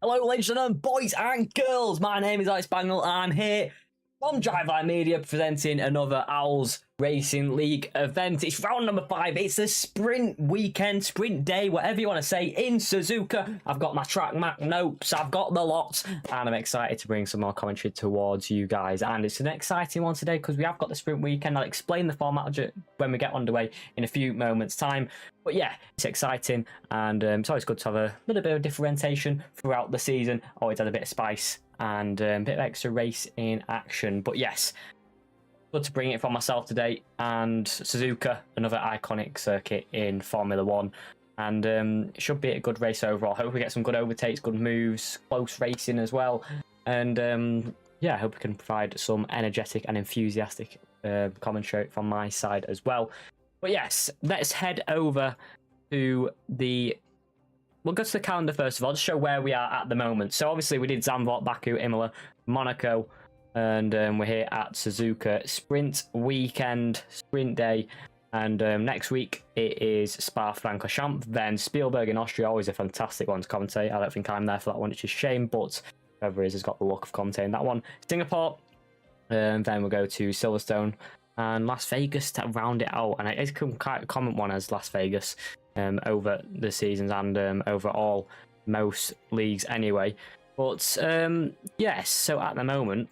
Hello, ladies and gentlemen, boys and girls. My name is Alex Bangle, and I'm here from Driveline Media presenting another OWLS Racing League event. It's round number 5. It's a sprint weekend, sprint day, whatever you want to say, in Suzuka. I've got my track map notes, I've got the lot, and I'm excited to bring some more commentary towards you guys. And it's an exciting one today because we have got the sprint weekend. I'll explain the format when we get underway in a few moments' time. But yeah, it's exciting, and it's always good to have a little bit of differentiation throughout the season. Always had a bit of spice and a bit of extra race in action. But yes, good to bring it for myself today. And Suzuka, another iconic circuit in Formula 1. And it should be a good race overall. Hope we get some good overtakes, good moves, close racing as well. And yeah, I hope we can provide some energetic and enthusiastic commentary from my side as well. But yes, let's head over to the... We'll go to the calendar first of all, to show where we are at the moment. So obviously we did Zandvoort, Baku, Imola, Monaco, and we're here at Suzuka. Sprint weekend, sprint day, and next week it is Spa-Francorchamps, then Spielberg in Austria, always a fantastic one to commentate. I don't think I'm there for that one, which is a shame, but whoever is has got the luck of commentating that one. Singapore, then we'll go to Silverstone, and Las Vegas to round it out. And it's quite a common one as Las Vegas over the seasons and overall most leagues anyway. But yes, so at the moment,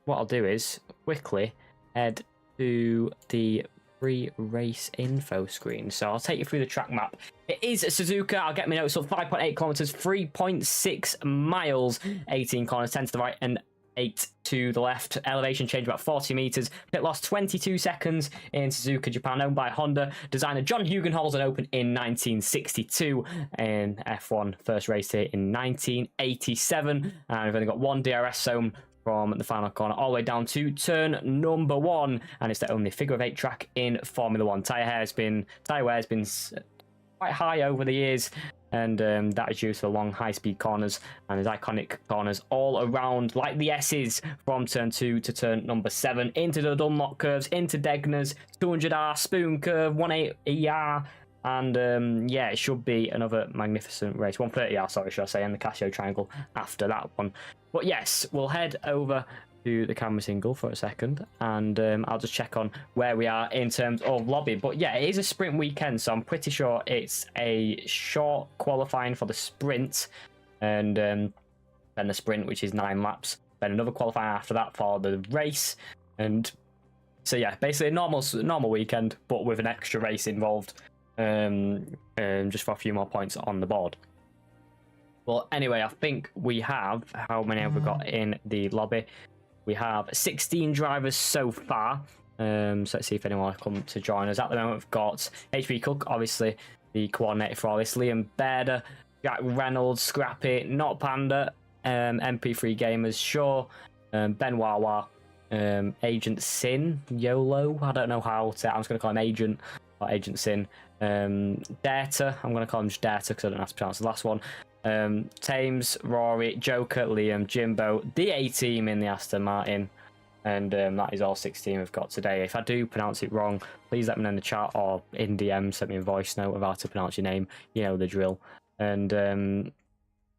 what I'll do is quickly head to the pre-race info screen. So I'll take you through the track map. It is Suzuka. I'll get my notes up. 5.8 kilometers, 3.6 miles, 18 corners, 10 to the right and 8 to the left. Elevation change about 40 meters. Pit lost 22 seconds in Suzuka, Japan, owned by Honda. Designer John Hugenholzer opened in 1962. In F1, first race here in 1987. And we've only got one DRS zone from the final corner all the way down to turn number 1. And it's the only figure of 8 track in Formula 1. Tyre wear has been quite high over the years, and that is due to the long high-speed corners, and there's iconic corners all around, like the S's from turn 2 to turn number 7, into the Dunlop curves, into Degners, 200R, Spoon curve, 180R, and yeah, it should be another magnificent race. 130R, sorry, should I say, and the Casio Triangle after that one. But yes, we'll head over to the camera single for a second, and I'll just check on where we are in terms of lobby. But yeah, it is a sprint weekend, so I'm pretty sure it's a short qualifying for the sprint, and then the sprint, which is 9 laps, then another qualifying after that for the race. And so yeah, basically a normal weekend, but with an extra race involved, just for a few more points on the board. Well, anyway, I think we have, how many have we got in the lobby? We have 16 drivers so far. So let's see if anyone will come to join us. At the moment, we've got HB Cook, obviously the coordinator for all this, Liam Bairder, Jack Reynolds, Scrappy, Not Panda, MP3 Gamers, Shaw, Ben Wawa, Agent Sin, YOLO, I don't know how to, I'm just going to call him Agent, or Agent Sin, Data, I'm going to call him just Data because I don't have to pronounce the last one. Thames, Rory, Joker, Liam, Jimbo, the A-team in the Aston Martin, and that is all 16 we've got today. If I do pronounce it wrong, please let me know in the chat or in DM, send me a voice note of how to pronounce your name. You know the drill. And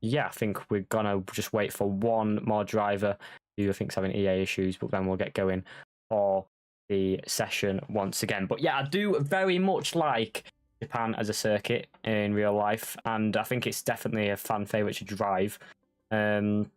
yeah, I think we're gonna just wait for one more driver who I think's having EA issues, but then we'll get going for the session once again. But yeah, I do very much like Japan as a circuit in real life, and I think it's definitely a fan favorite to drive on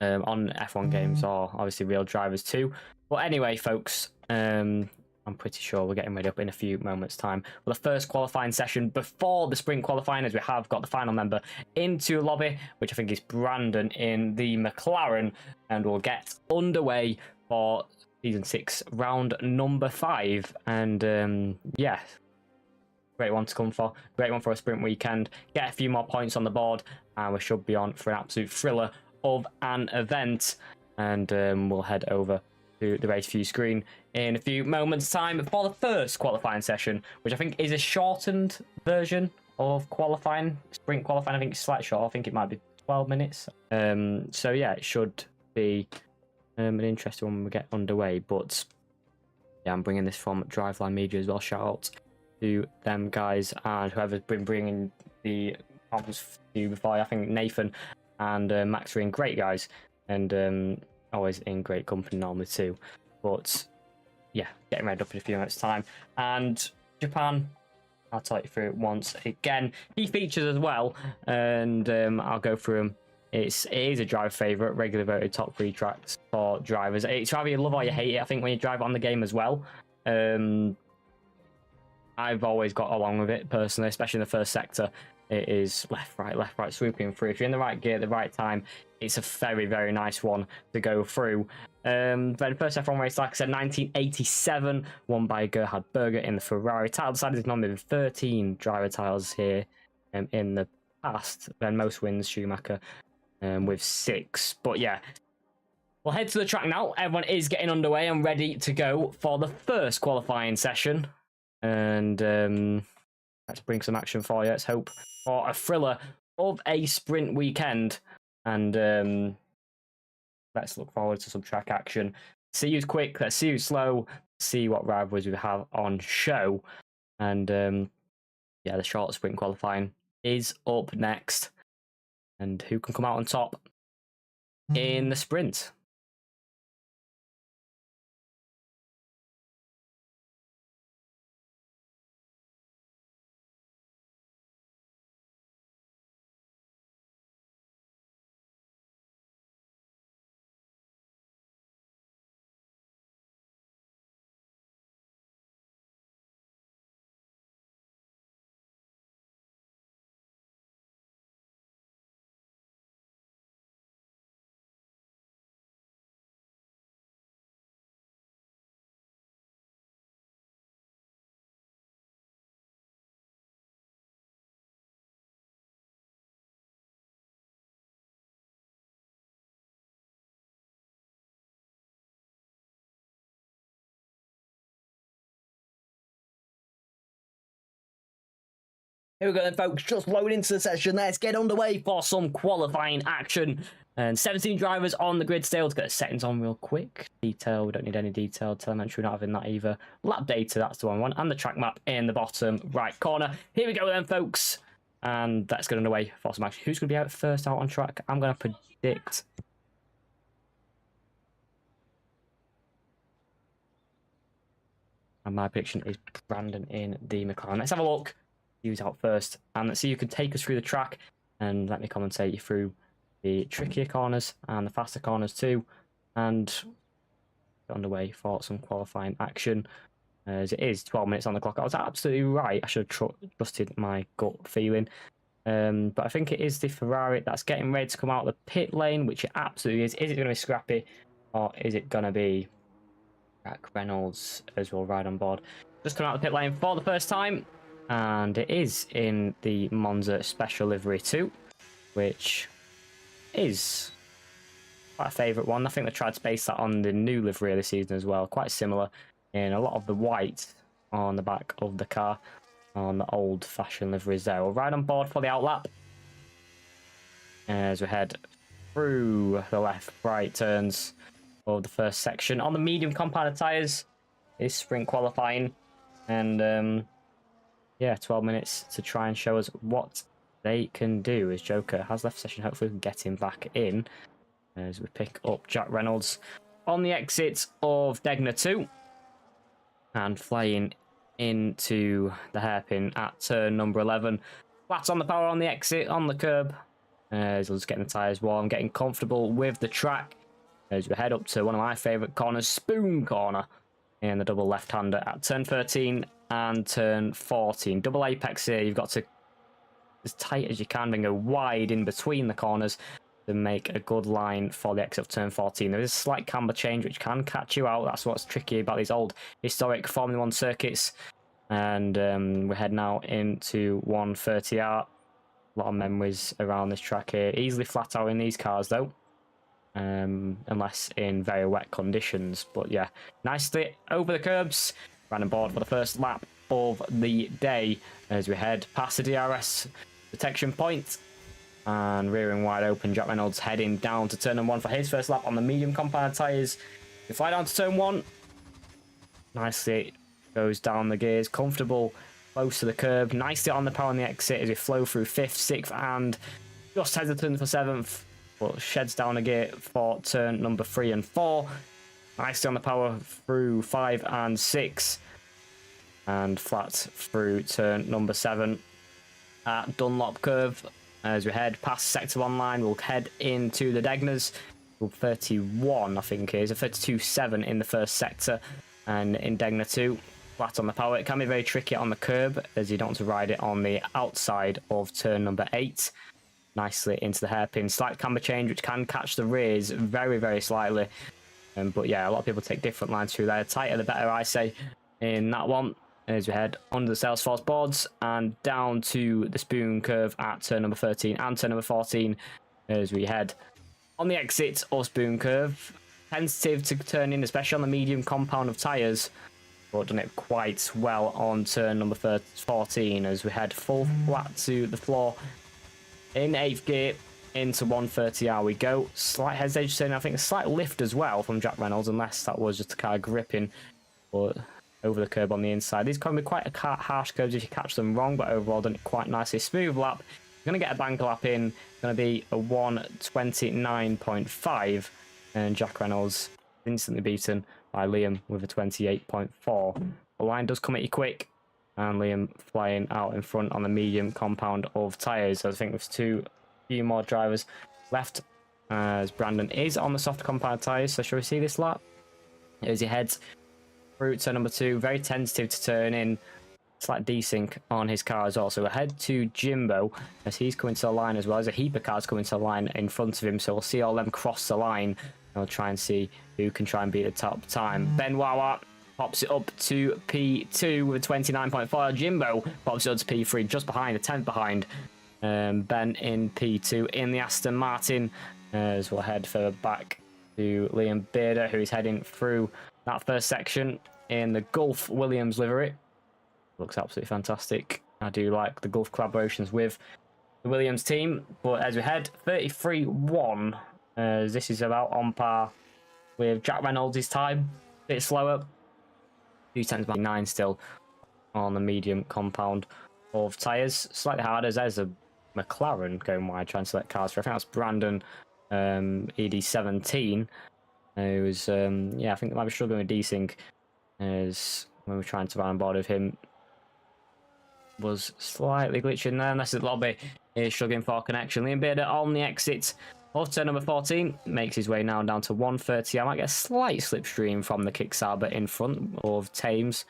F1 games, or obviously real drivers too. But anyway, folks, I'm pretty sure we're getting ready up in a few moments time for the first qualifying session before the sprint qualifying, as we have got the final member into lobby, which I think is Brandon in the McLaren, and we'll get underway for season 6 round number 5. And yeah, great one to come for. Great one for a sprint weekend. Get a few more points on the board, and we should be on for an absolute thriller of an event. And we'll head over to the race view screen in a few moments' time for the first qualifying session, which I think is a shortened version of qualifying. Sprint qualifying, I think, is slightly short. I think it might be 12 minutes. So yeah, it should be an interesting one when we get underway. But yeah, I'm bringing this from Driveline Media as well. Shout out to them guys and whoever's been bringing the comms to you before. I think Nathan and Max are in great guys, and always in great company normally too. But yeah, getting ready up in a few minutes time. And Japan, I'll talk you through it once again. He features as well, and I'll go through them. It is a driver favourite, regularly voted top 3 tracks for drivers. It's either you love or you hate it, I think, when you drive it on the game as well. I've always got along with it, personally, especially in the first sector. It is left, right, swooping through. If you're in the right gear at the right time, it's a very, very nice one to go through. Then first F1 race, like I said, 1987, won by Gerhard Berger in the Ferrari. Title decided is normally 13 driver titles here in the past. Then most wins, Schumacher with 6. But yeah, we'll head to the track now. Everyone is getting underway and ready to go for the first qualifying session. And let's bring some action for you. Let's hope for a thriller of a sprint weekend. And let's look forward to some track action. See who's quick, let's see who's slow, see what rivalries we have on show. And yeah, the short sprint qualifying is up next. And who can come out on top in the sprint? Here we go then, folks, just load into the session. Let's get underway for some qualifying action. And 17 drivers on the grid still. To get the settings on real quick. Detail, we don't need any detail. Telemetry, we're not having that either. Lap data, that's the one we want. And the track map in the bottom right corner. Here we go then, folks. And let's get underway for some action. Who's going to be out first out on track? I'm going to predict... And my prediction is Brandon in the McLaren. Let's have a look. Who's out first, and let's see who can take us through the track and let me commentate you through the trickier corners and the faster corners too, and get underway for some qualifying action. As it is 12 minutes on the clock. I was absolutely right. I should have trusted my gut feeling, but I think it is the Ferrari that's getting ready to come out of the pit lane, which it absolutely is. Is it going to be scrappy, or is it going to be Jack Reynolds as well ride on board? Just coming out of the pit lane for the first time. And it is in the Monza special livery too, which is quite a favourite one. I think they tried to base that on the new livery of the season as well. Quite similar in a lot of the white on the back of the car on the old-fashioned liveries there. We'll ride on board for the outlap as we head through the left-right turns of the first section. On the medium compounded tyres is sprint qualifying, and yeah, 12 minutes to try and show us what they can do. As Joker has left session, hopefully we can get him back in as we pick up Jack Reynolds on the exit of Degner 2 and flying into the hairpin at turn number 11. Flat on the power on the exit, on the curb, as we're just getting the tyres warm, getting comfortable with the track as we head up to one of my favourite corners, Spoon Corner, in the double left-hander at turn 13 and turn 14. Double apex here, you've got to, as tight as you can, then go wide in between the corners to make a good line for the exit of turn 14. There is a slight camber change which can catch you out. That's what's tricky about these old historic Formula 1 circuits. And we're heading now into 130R. A lot of memories around this track here. Easily flat out in these cars though. Unless in very wet conditions. But yeah, nicely over the curbs. Ran on board for the first lap of the day as we head past the DRS detection point. And rearing wide open, Jack Reynolds heading down to turn 1 for his first lap on the medium compound tyres. We fly down to turn 1. Nicely goes down the gears, comfortable, close to the curb. Nicely on the power on the exit as we flow through 5th, 6th and just hesitant for 7th, but sheds down a gear for turn number 3 and 4. Nicely on the power through 5 and 6. And flat through turn number 7 at Dunlop Curve. As we head past Sector 1 line, we'll head into the Degners. 31, I think it is, a 32.7 in the first sector. And in Degner 2, flat on the power. It can be very tricky on the curb, as you don't want to ride it on the outside of turn number 8. Nicely into the hairpin. Slight camber change, which can catch the rears very, very slightly. But yeah, a lot of people take different lines through there. Tighter the better, I say, in that one. As we head under the Salesforce boards and down to the spoon curve at turn number 13 and turn number 14 as we head on the exit of spoon curve. Tentative to turn in, especially on the medium compound of tyres, but done it quite well on turn number 14 as we head full flat to the floor in 8th gear into 130R we go. Slight hesitation, I think a slight lift as well from Jack Reynolds, unless that was just a car gripping but over the curb on the inside. These can be quite a harsh curves if you catch them wrong, but overall done it quite nicely. Smooth lap. You're going to get a bank lap in. It's going to be a 1:29.5, and Jack Reynolds instantly beaten by Liam with a 28.4. The line does come at you quick, and Liam flying out in front on the medium compound of tyres. So I think there's few more drivers left, as Brandon is on the soft compound tyres. So shall we see this lap? As he heads through turn number 2, very tentative to turn in. Slight desync on his car as well. So we'll head to Jimbo as he's coming to the line as well. There's a heap of cars coming to the line in front of him. So we'll see all them cross the line. And we'll try and see who can try and beat the top time. Ben Wawa pops it up to P2 with a 29.4. Jimbo pops it up to P3, just behind, a 10th behind. Ben in P2 in the Aston Martin. As we'll head further back to Liam Bearder, who is heading through that first section in the Gulf Williams livery. Looks absolutely fantastic. I do like the Gulf collaborations with the Williams team. But as we head 33.1, this is about on par with Jack Reynolds' time. A bit slower. 2:10.9 still on the medium compound of tyres. Slightly harder. There's a McLaren going wide, trying to select cars for. I think that's Brandon ED17. It was, yeah, I think they might be struggling with desync as when we're trying to run on board with him. Was slightly glitching there, unless the lobby is struggling for connection. Liam Bearder on the exit of turn number 14 makes his way now down to 130. I might get a slight slipstream from the Kickstarter in front of Thames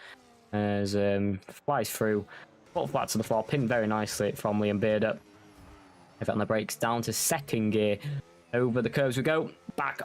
as flies through, foot flat to the floor, pinned very nicely from Liam Bearder. If on the brakes down to 2nd gear, over the curves we go, back.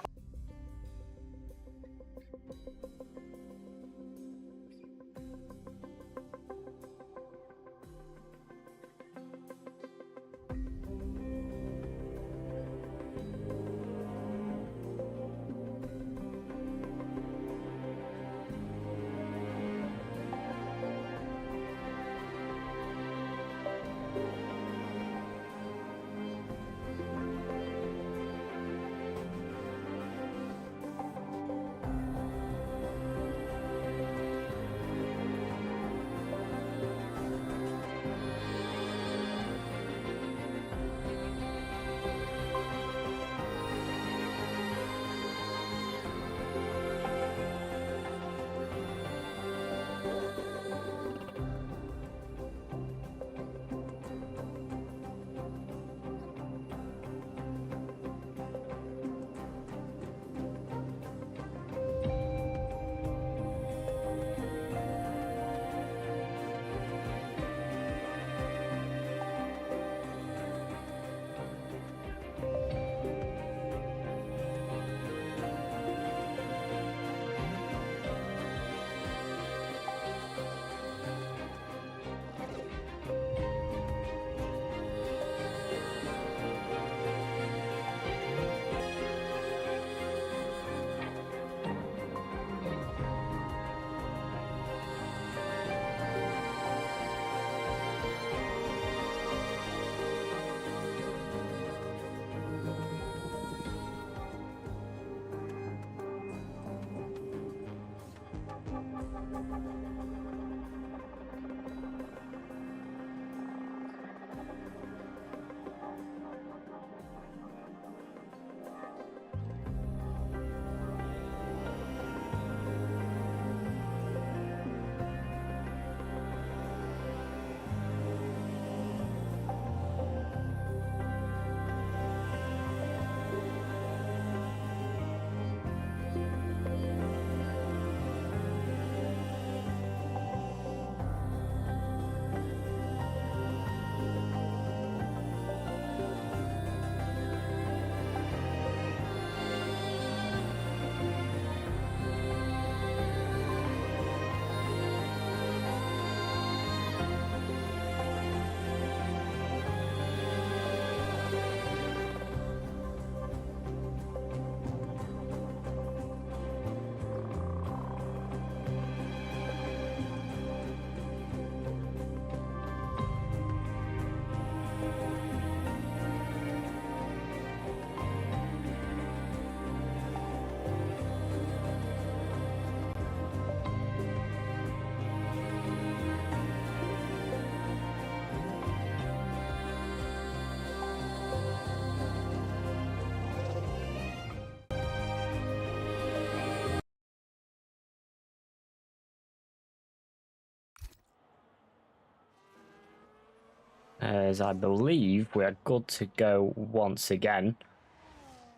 as I believe we're good to go once again.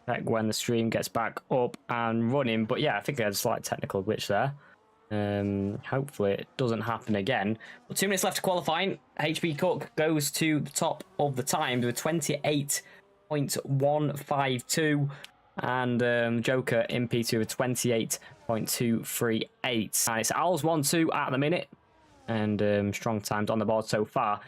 Check when the stream gets back up and running. But yeah, I think I had a slight technical glitch there. Hopefully it doesn't happen again. But 2 minutes left to qualifying. HB Cook goes to the top of the times with 28.152, and Joker in P2 with 28.238. And it's OWLS 1-2 at the minute, and strong times on the board so far.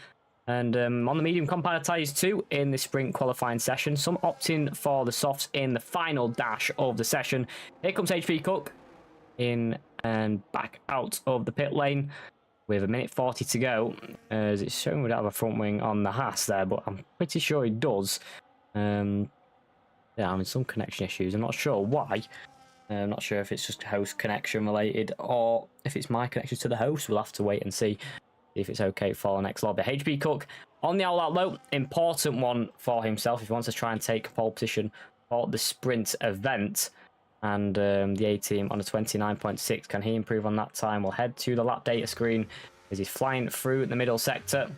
And on the medium compound tyres too in the sprint qualifying session, some opting for the softs in the final dash of the session. Here comes HB Cook in and back out of the pit lane with 1:40 to go, as it's showing we don't have a front wing on the Haas there, but I'm pretty sure he does. Yeah, I'm in some connection issues. I'm not sure why. I'm not sure if it's just host connection related or if it's my connection to the host. We'll have to wait and see if it's okay for the next lobby. HB Cook on the all-out low, important one for himself if he wants to try and take pole position for the sprint event. And the A team on a 29.6. Can he improve on that time? We'll head to the lap data screen as he's flying through the middle sector.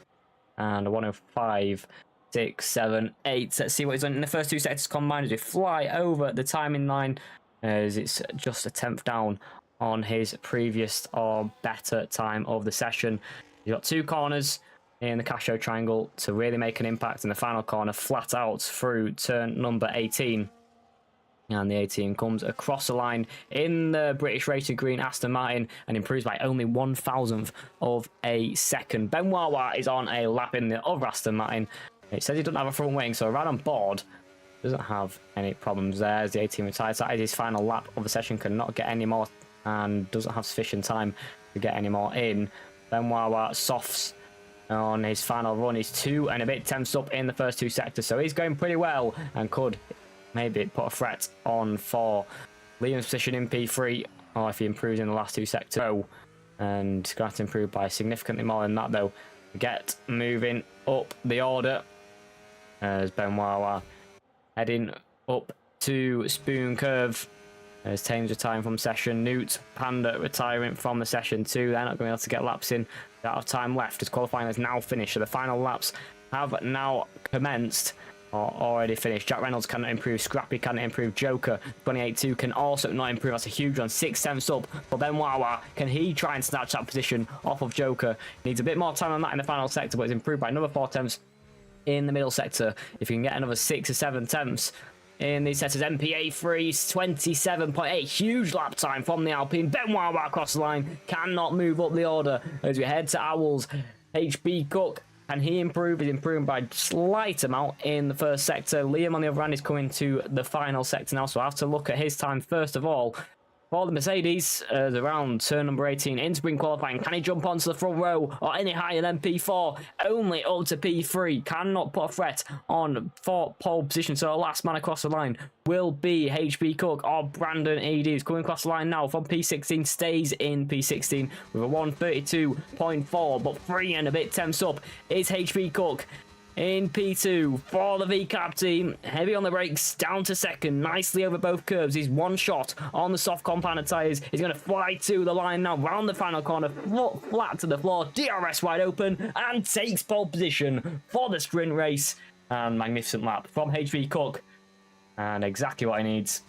And a 105, 6, 7, 8. Let's see what he's done in the first 2 sectors combined as we fly over the timing line, as it's just a 10th down on his previous or better time of the session. You've got 2 corners in the Castro triangle to really make an impact in the final corner, flat out through turn number 18. And the 18 comes across the line in the British Racing Green Aston Martin and improves by only 1,000th of a second. Ben Wawa is on a lap in the other Aston Martin. It says he doesn't have a front wing, so right on board doesn't have any problems there as the 18 retires. That is his final lap of the session, cannot get any more and doesn't have sufficient time to get any more in. Ben Wawa softs on his final run. He's 2 and a bit tenths up in the first 2 sectors, so he's going pretty well and could maybe put a threat on for Liam's position in P3, or if he improves in the last 2 sectors. And he's going to have to improve by significantly more than that, though. Get moving up the order as Ben Wawa heading up to Spoon Curve as Thames retiring from session. Newt Panda retiring from the session too. They're not going to be able to get laps in. Out of time left as qualifying has now finished, so the final laps have now commenced. Already finished. Jack Reynolds cannot improve. Scrappy cannot improve. Joker 28-2 can also not improve. That's a huge one. 6 tenths up. But Ben Wawa, can he try and snatch that position off of Joker? Needs a bit more time on that in the final sector, but it's improved by another 4 tenths in the middle sector. If you can get another 6 or 7 tenths in these sectors, MPA 3 27.8. Huge lap time from the Alpine. Ben Wawa across the line cannot move up the order as we head to OWLS. HB Cook, and he improved. He's improving by a slight amount in the first sector. Liam, on the other hand, is coming to the final sector now, so I have to look at his time first of all. For the Mercedes, around turn number 18 in sprint qualifying, can he jump onto the front row or any higher than P4? Only up to P3. Cannot put a threat on for pole position, so the last man across the line will be HB Cook or Brandon ED, who's coming across the line now from P16, stays in P16 with a 132.4, but 3 and a bit tenths up is HB Cook. In P2 for the VCAP team, heavy on the brakes, down to second, nicely over both curves. He's 1 shot on the soft compounded tyres. He's going to fly to the line now, round the final corner, flat to the floor, DRS wide open, and takes pole position for the sprint race. And magnificent lap from HB Cook, and exactly what he needs.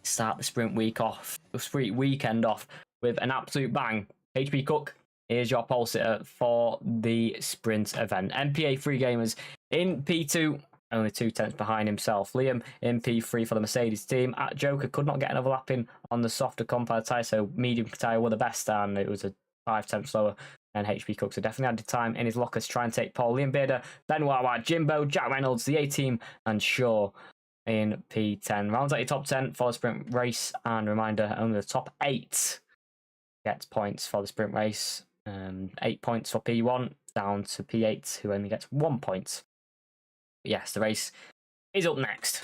Start the sprint weekend off with an absolute bang. HB Cook is your pole sitter for the sprint event. MPA 3 gamers in P2, only 2 tenths behind himself. Liam in P3 for the Mercedes team. At Joker could not get an overlap in on the softer compound tyre, so medium tyre were the best, and it was a 5 tenths lower than HB Cook. So definitely had the time in his locker to try and take pole. Liam Bader, Ben Wawa, Jimbo, Jack Reynolds, the A team, and Shaw in P10. Rounds out your top 10 for the sprint race, and reminder, only the top 8 gets points for the sprint race. 8 points for P1, down to P8, who only gets 1 point. But yes, the race is up next.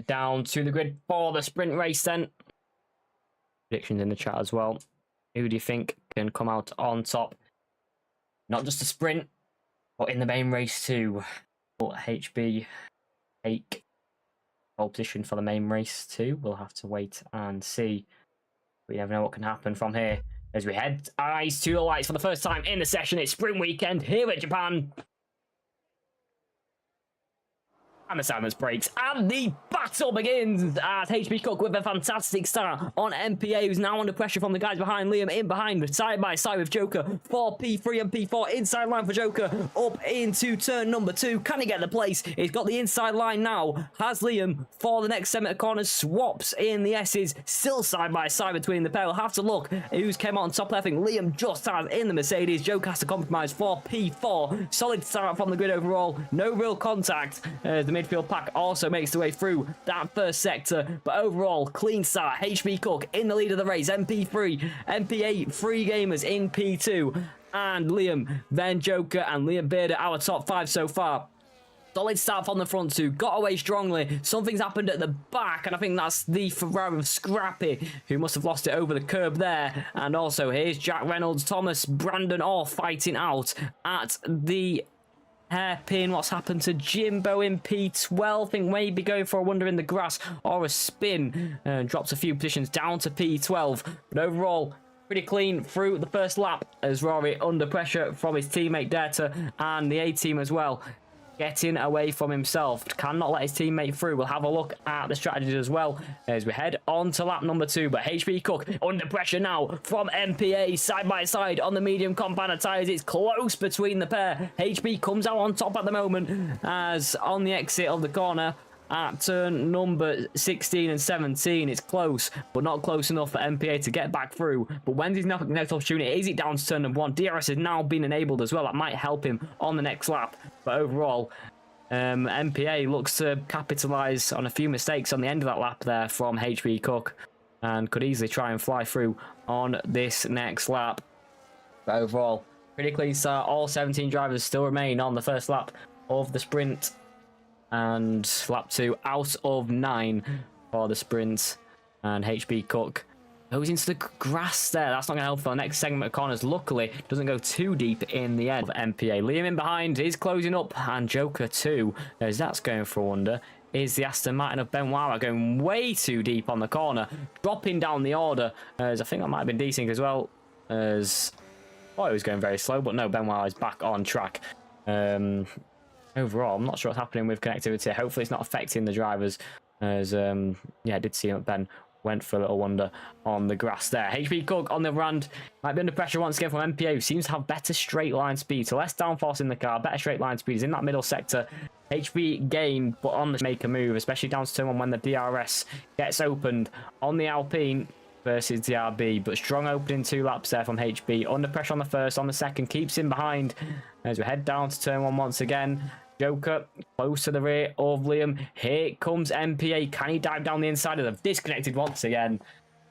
Down to the grid for the sprint race then. predictions in the chat as well. Who do you think can come out on top? Not just a sprint, but in the main race too. Will HB take pole position for the main race too? We'll have to wait and see. We never know what can happen from here. As we head eyes to the lights for the first time in the session, it's sprint weekend here at Japan. And the silence breaks, and the battle begins as HB Cook with a fantastic start on MPA, who's now under pressure from the guys behind. Liam in behind, side by side with Joker for P3 and P4. Inside line for Joker, up into turn number 2. Can he get the place? He's got the inside line now. Has Liam for the next segment of corners. Swaps in the S's, still side by side between the pair. We'll have to look who's came out on top there. I think Liam just has in the Mercedes. Joker has to compromise for P4. Solid start from the grid overall. No real contact. The midfield pack also makes the way through that first sector, but overall clean start. HB Cook in the lead of the race. MP3, MP8, 3 gamers in P2, and Liam, then Joker and Liam Bearder, our top 5 so far. Solid start from the front 2, got away strongly. Something's happened at the back, and I think that's the Ferrari of Scrappy, who must have lost it over the curb there. And also here's Jack Reynolds, Thomas, Brandon all fighting out at the hairpin. What's happened to Jimbo in P12? I think maybe going for a wonder in the grass or a spin. Drops a few positions down to P12. But overall, pretty clean through the first lap as Rory under pressure from his teammate Deta and the A-team as well. Getting away from himself. Cannot let his teammate through. We'll have a look at the strategies as well as we head on to lap number 2. But HB Cook under pressure now from MPA. Side by side on the medium compound tyres. It's close between the pair. HB comes out on top at the moment as on the exit of the corner at turn number 16 and 17. It's close, but not close enough for MPA to get back through. But when's his next opportunity? Is it down to turn number 1? DRS has now been enabled as well. That might help him on the next lap. But overall, MPA looks to capitalise on a few mistakes on the end of that lap there from HB Cook, and could easily try and fly through on this next lap. But overall, pretty clean start. All 17 drivers still remain on the first lap of the sprint, and lap 2 out of 9 for the sprint. And HB Cook goes into the grass there. That's not going to help for the next segment of corners. Luckily, doesn't go too deep in the end of MPA. Liam in behind is closing up, and Joker too, as that's going for a wonder. Is the Aston Martin of Benoit going way too deep on the corner, dropping down the order, as I think that might have been decent as well, as oh, it was going very slow, but no, Benoit is back on track. Overall, I'm not sure what's happening with connectivity. Hopefully it's not affecting the drivers, as yeah, I did see that Ben went for a little wonder on the grass there. HB Cook on the other hand might be under pressure once again from MPA, who seems to have better straight line speed, so less downforce in the car, better straight line speed. Is in that middle sector. HB gained, but on the make a move, especially down to turn 1 when the DRS gets opened on the Alpine versus the RB. But strong opening 2 laps there from HB. Under pressure on the first, on the second, keeps him behind as we head down to turn 1 once again. Joker close to the rear of Liam. Here comes MPA. Can he dive down the inside of them? Disconnected once again,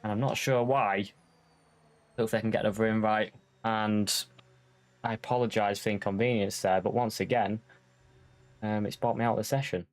and I'm not sure why. Hopefully I can get another invite, and I apologise for the inconvenience there, but once again, it's brought me out of the session.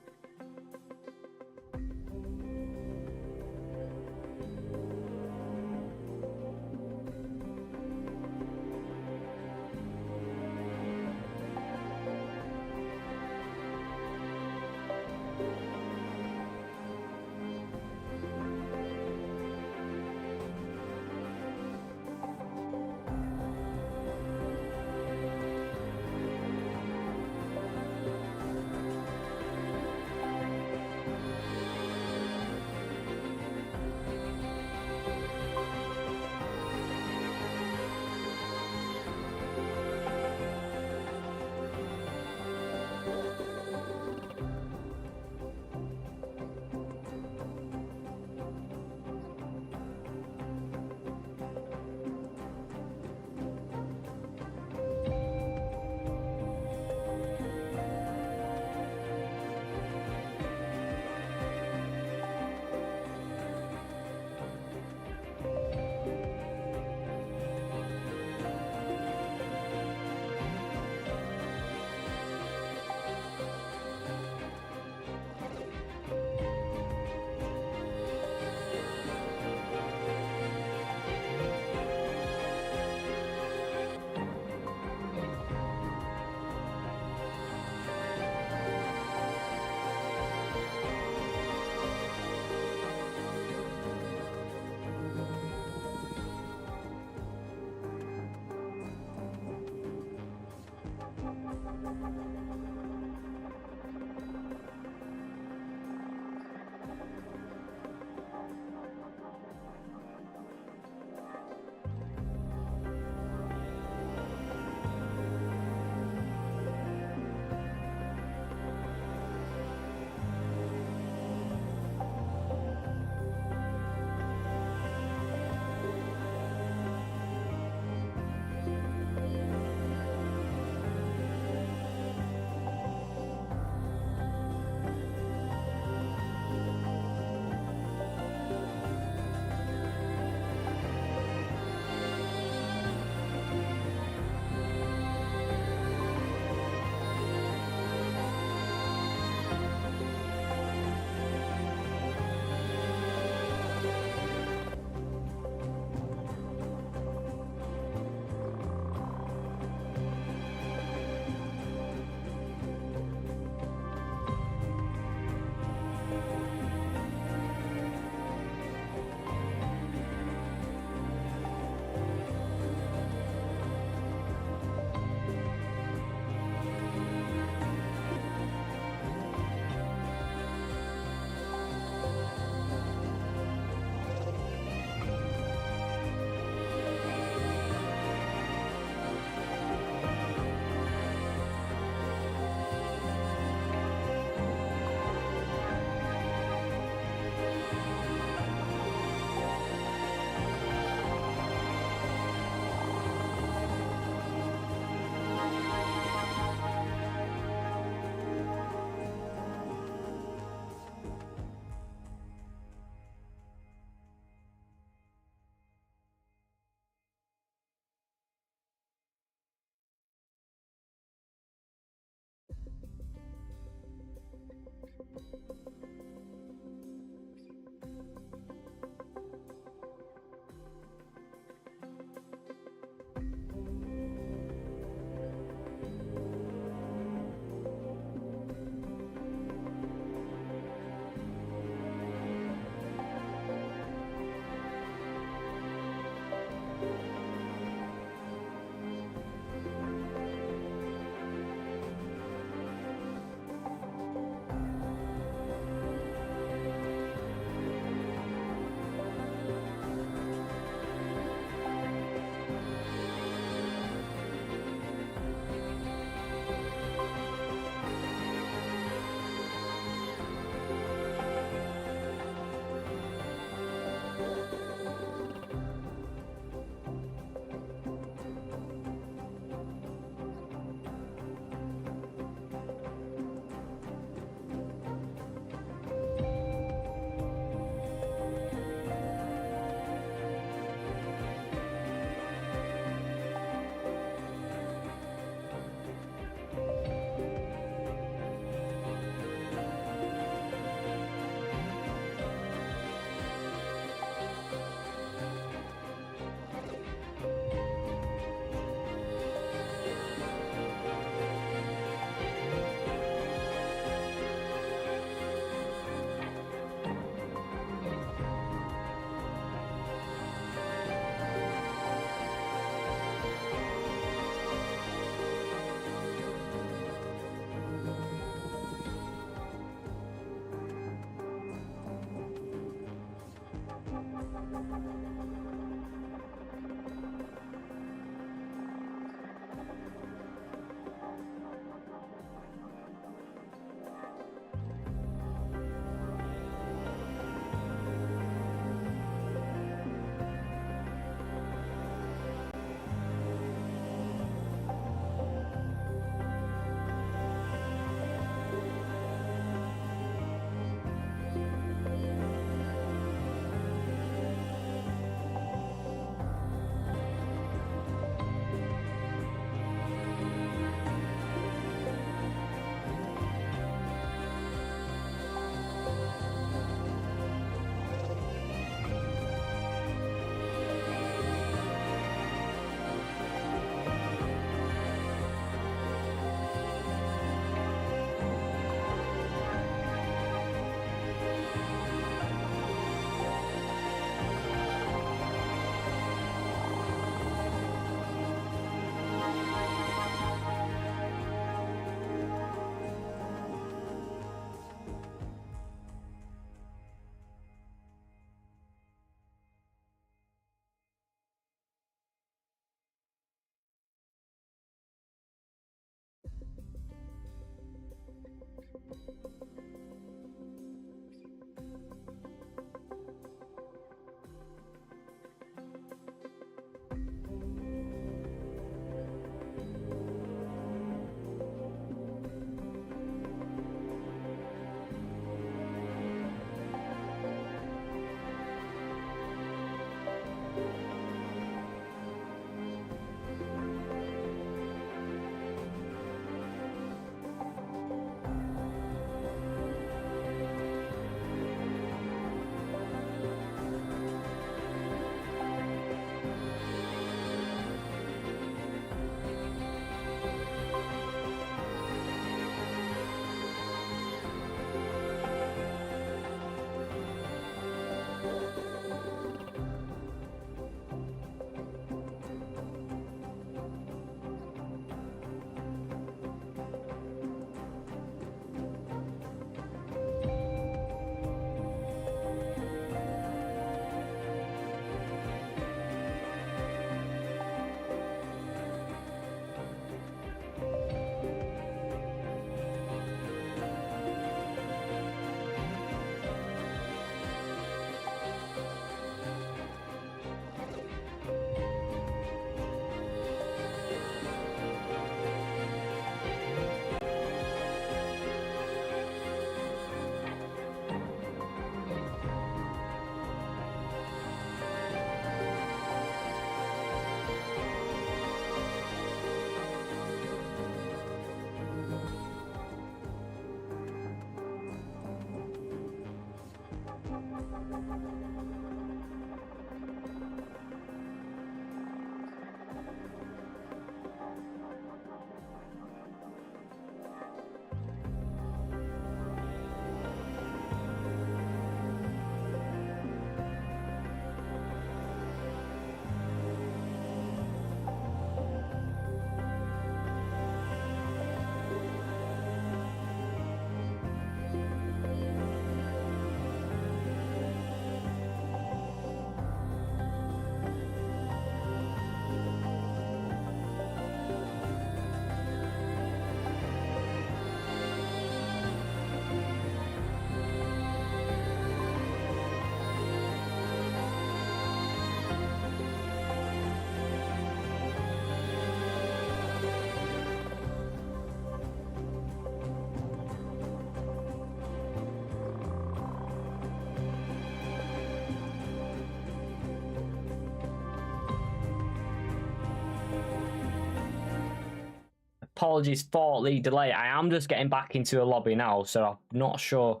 apologies for the delay. I am just getting back into a lobby now, so I'm not sure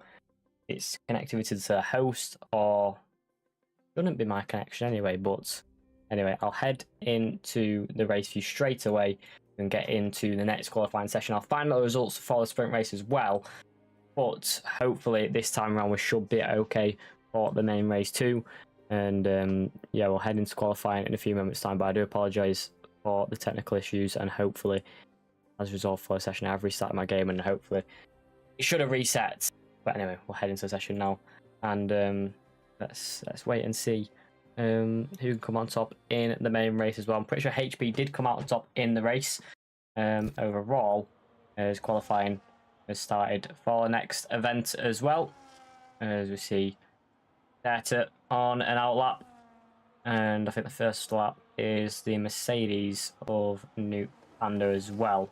it's connectivity to the host or shouldn't be my connection anyway. But anyway, I'll head into the race view straight away and get into the next qualifying session. I'll find out the results for the sprint race as well, but hopefully this time around we should be okay for the main race too. And yeah, we'll head into qualifying in a few moments time, but I do apologize for the technical issues, and hopefully as a result for the session I've restarted my game and hopefully it should have reset. But anyway, we'll head into the session now, and let's wait and see who can come on top in the main race as well. I'm pretty sure HP did come out on top in the race overall, as qualifying has started for the next event as well, as we see Data on an outlap, and I think the first lap is the Mercedes of New Panda as well,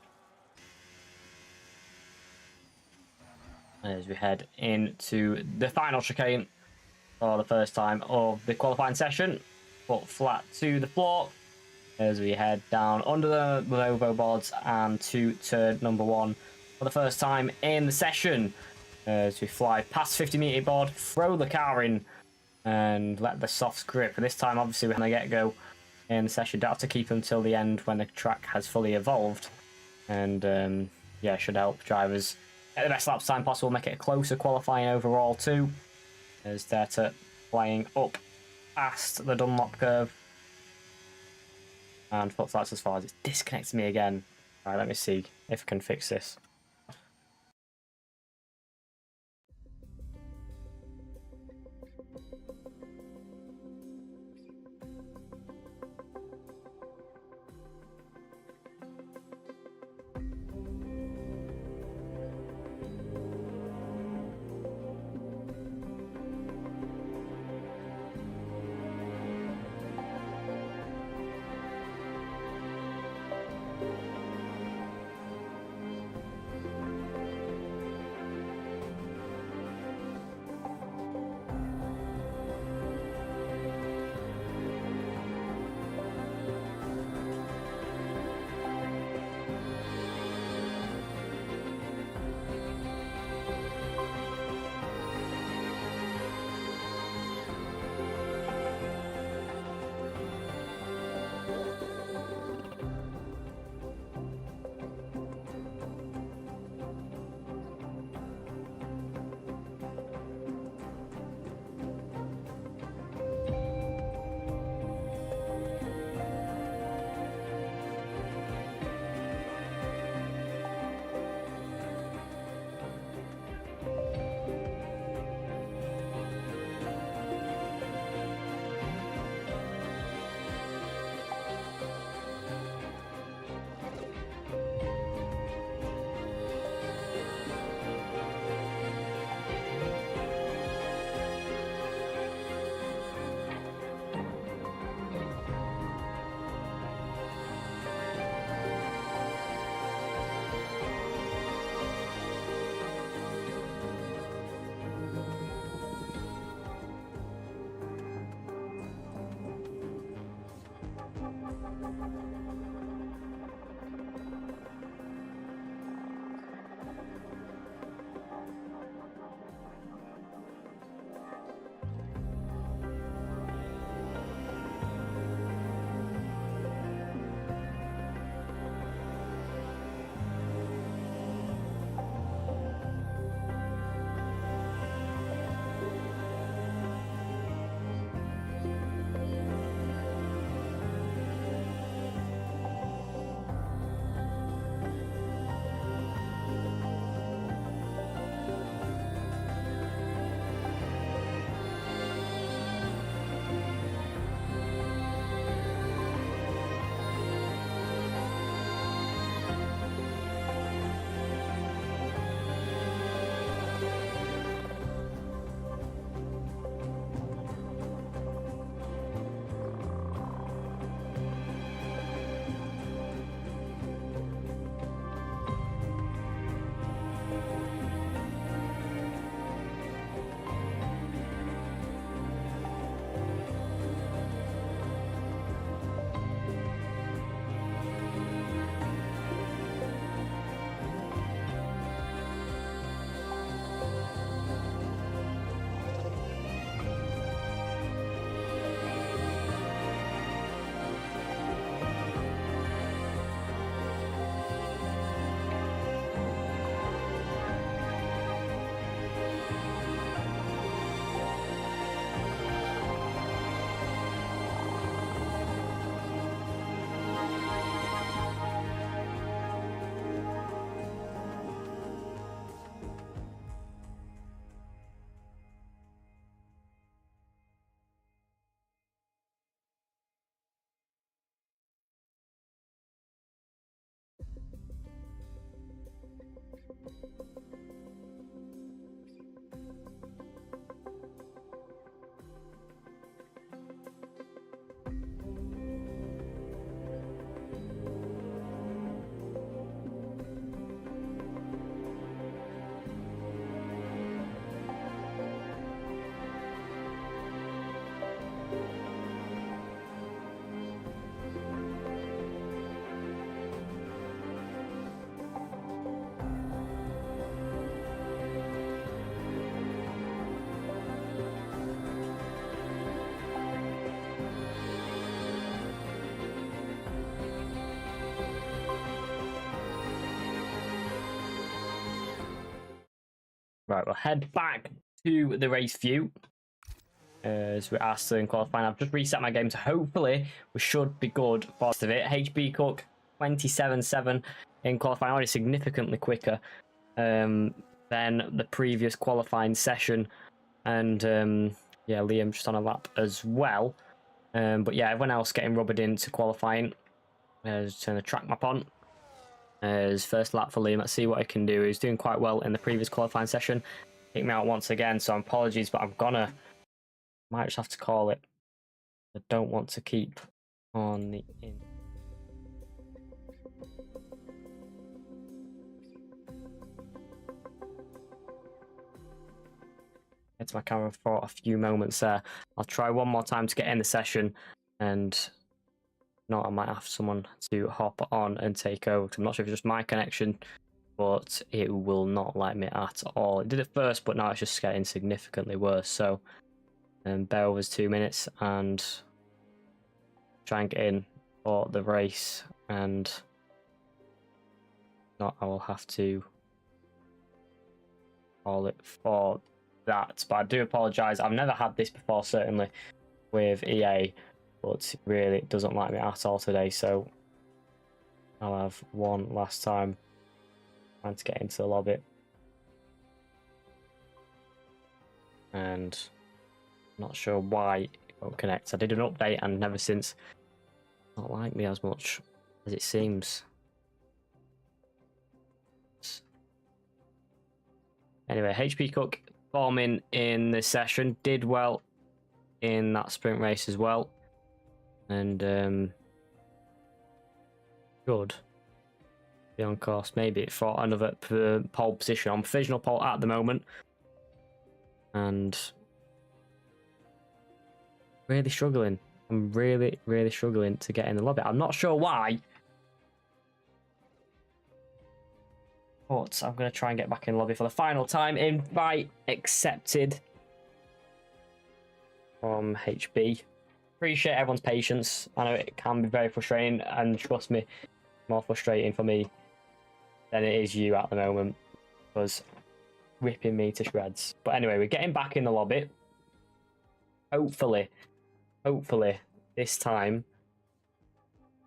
as we head into the final chicane for the first time of the qualifying session. Foot flat to the floor as we head down under the Lenovo boards and to turn number 1 for the first time in the session, as we fly past 50-meter board, throw the car in and let the softs grip. And this time obviously we're going to get go in the session. Don't have to keep until the end when the track has fully evolved, and yeah, should help drivers get the best lap time possible, make it a closer qualifying overall too, as Data flying up past the Dunlop curve and foot flats as far as it disconnects me again. All right, let me see if I can fix this. Right, we'll head back to the race view. As we are still in qualifying. I've just reset my game, so hopefully we should be good for the rest of it. HB Cook 27.7 in qualifying, already significantly quicker than the previous qualifying session. And yeah, Liam just on a lap as well. But yeah, everyone else getting rubbered into qualifying. Just turn the track map on. As first lap for Liam, let's see what he can do. He was doing quite well in the previous qualifying session. Kicked me out once again, so apologies, but I'm gonna might just have to call it. I don't want to keep on the in. It's my camera for a few moments there. I'll try one more time to get in the session, and no, I might have someone to hop on and take over. I'm not sure if it's just my connection, but it will not like me at all. It did it first, but now it's just getting significantly worse. So, bear with us 2 minutes and try and get in for the race. And not, I will have to call it for that. But I do apologise. I've never had this before, certainly with EA, but really it doesn't like me at all today. So I'll have one last time trying to get into the lobby. And not sure why it won't connect. I did an update and never since not like me as much as it seems. Anyway, HP Cook forming in this session, did well in that sprint race as well, and should be on course maybe for another pole position. On provisional pole at the moment, and really struggling. I'm really struggling to get in the lobby. I'm not sure why, but I'm going to try and get back in the lobby for the final time. Invite accepted from HB. Appreciate everyone's patience. I know it can be very frustrating, and trust me, more frustrating for me than it is you at the moment, because ripping me to shreds. But anyway, we're getting back in the lobby. Hopefully this time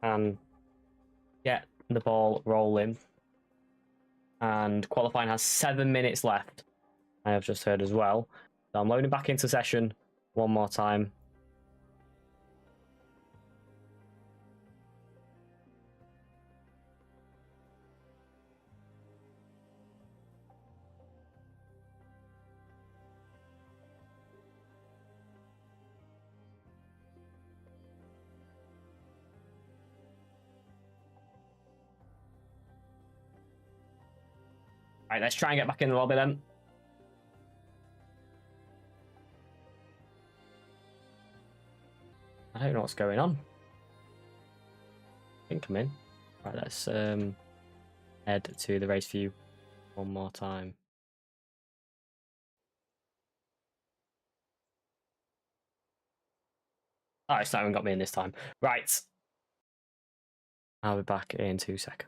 can get the ball rolling. And qualifying has 7 minutes left, I have just heard as well. So I'm loading back into session one more time. All right, let's try and get back in the lobby then. I don't know what's going on. I think I'm in. Right, let's head to the race view one more time. Oh, it's not even got me in this time. Right. I'll be back in 2 seconds.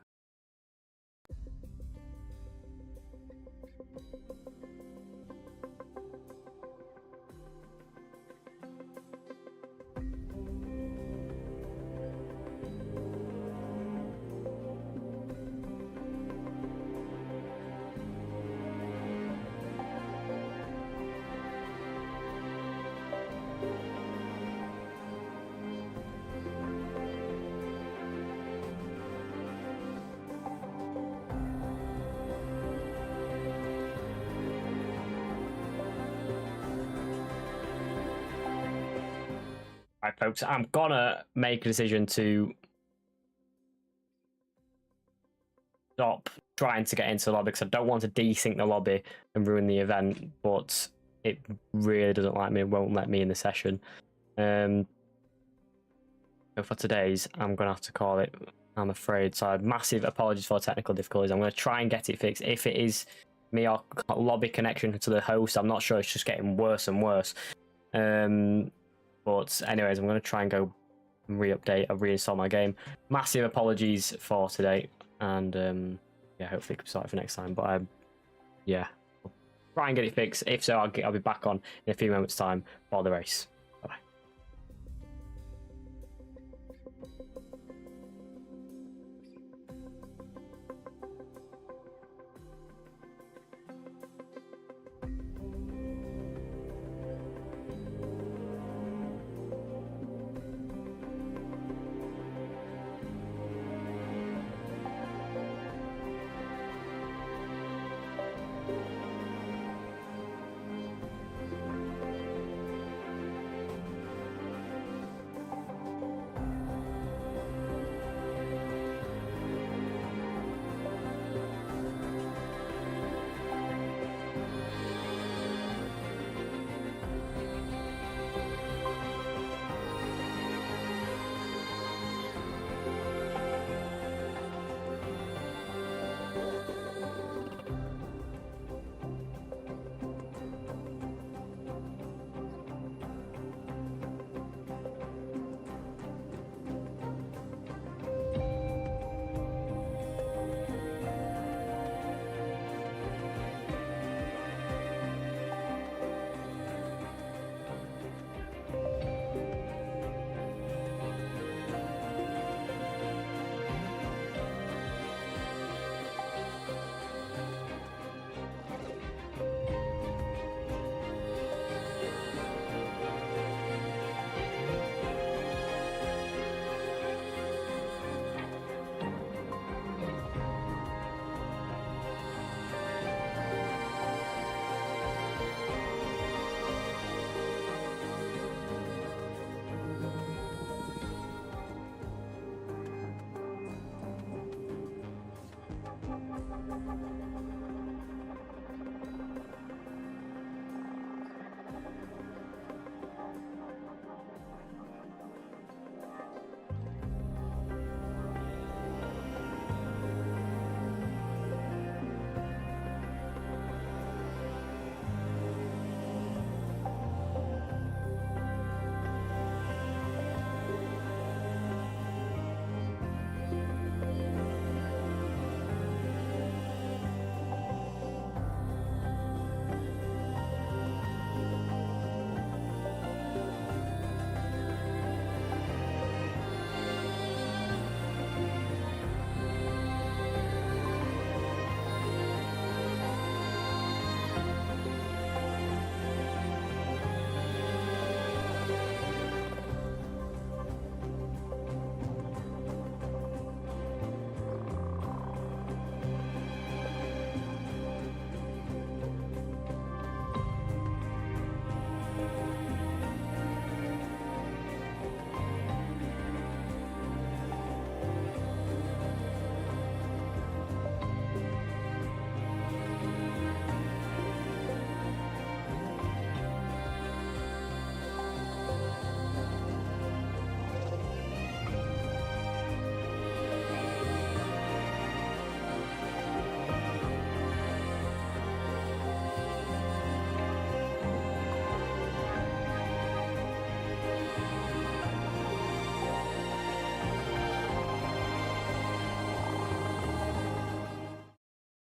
Right, folks, I'm gonna make a decision to stop trying to get into the lobby because I don't want to desync the lobby and ruin the event, but it really doesn't like me and won't let me in the session. So for today's, I'm gonna have to call it, I'm afraid. So massive apologies for technical difficulties. I'm gonna try and get it fixed. If it is me or lobby connection to the host, I'm not sure. It's just getting worse and worse. But anyways, I'm going to try and go re-update or reinstall my game. Massive apologies for today, and yeah, hopefully it can be sorted for next time. But yeah, try and get it fixed. If so, I'll be back on in a few moments' time for the race. Bye-bye.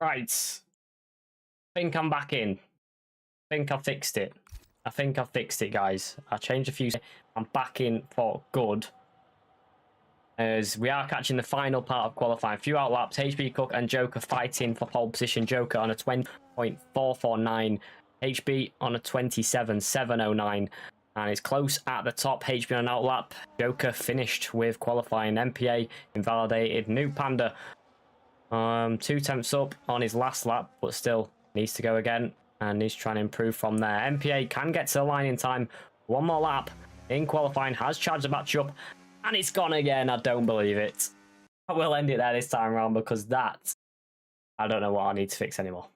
Right. I think I'm back in. I think I fixed it. Guys. I changed a few. I'm back in for good. As we are catching the final part of qualifying. Few out laps. HB Cook and Joker fighting for pole position. Joker on a 20.449. HB on a 27.709. And it's close at the top. HB on an out lap. Joker finished with qualifying. MPA invalidated. New Panda 2 tenths up on his last lap, but still needs to go again, and he's trying to improve from there. MPA can get to the line in time. One more lap in qualifying, has charged the battery up, and it's gone again. I don't believe it. I will end it there this time around, because that, I don't know what I need to fix anymore.